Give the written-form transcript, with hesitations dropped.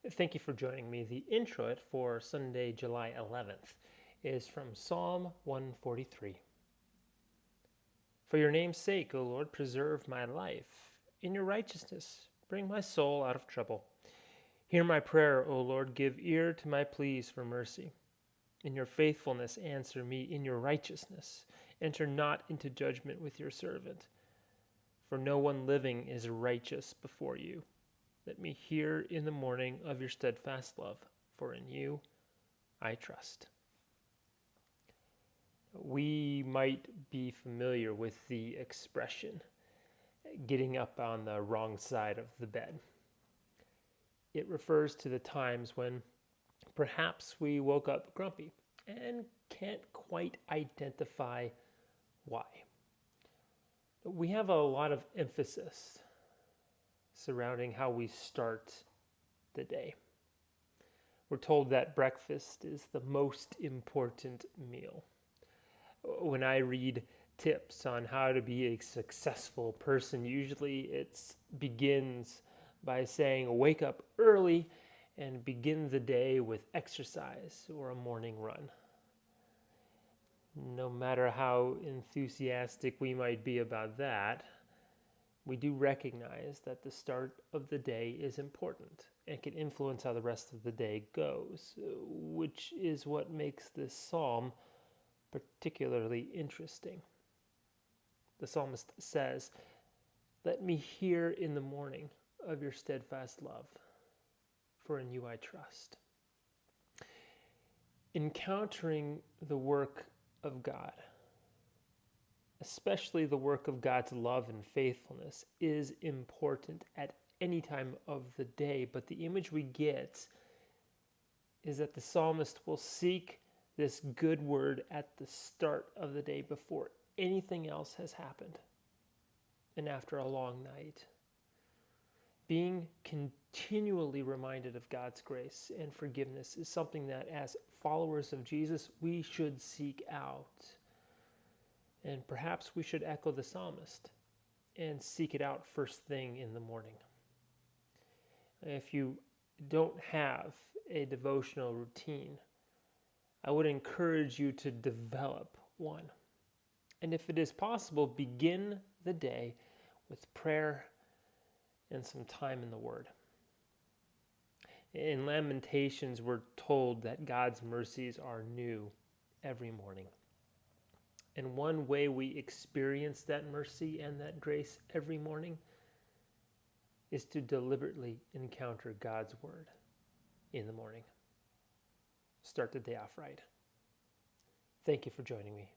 Thank you for joining me. The Introit for Sunday, July 11th is from Psalm 143. For your name's sake, O Lord, preserve my life. In your righteousness, bring my soul out of trouble. Hear my prayer, O Lord, give ear to my pleas for mercy. In your faithfulness, answer me. In your righteousness, enter not into judgment with your servant. For no one living is righteous before you. Let me hear in the morning of your steadfast love, for in you I trust. We might be familiar with the expression, getting up on the wrong side of the bed. It refers to the times when perhaps we woke up grumpy and can't quite identify why. We have a lot of emphasis surrounding how we start the day. We're told that breakfast is the most important meal. When I read tips on how to be a successful person, usually it begins by saying wake up early and begin the day with exercise or a morning run. No matter how enthusiastic we might be about that, we do recognize that the start of the day is important and can influence how the rest of the day goes, which is what makes this psalm particularly interesting. The psalmist says, "Let me hear in the morning of your steadfast love, for in you I trust." Encountering the work of God, especially the work of God's love and faithfulness, is important at any time of the day. But the image we get is that the psalmist will seek this good word at the start of the day before anything else has happened and after a long night. Being continually reminded of God's grace and forgiveness is something that, as followers of Jesus, we should seek out. And perhaps we should echo the psalmist and seek it out first thing in the morning. If you don't have a devotional routine, I would encourage you to develop one. And if it is possible, begin the day with prayer and some time in the Word. In Lamentations, we're told that God's mercies are new every morning. And one way we experience that mercy and that grace every morning is to deliberately encounter God's Word in the morning. Start the day off right. Thank you for joining me.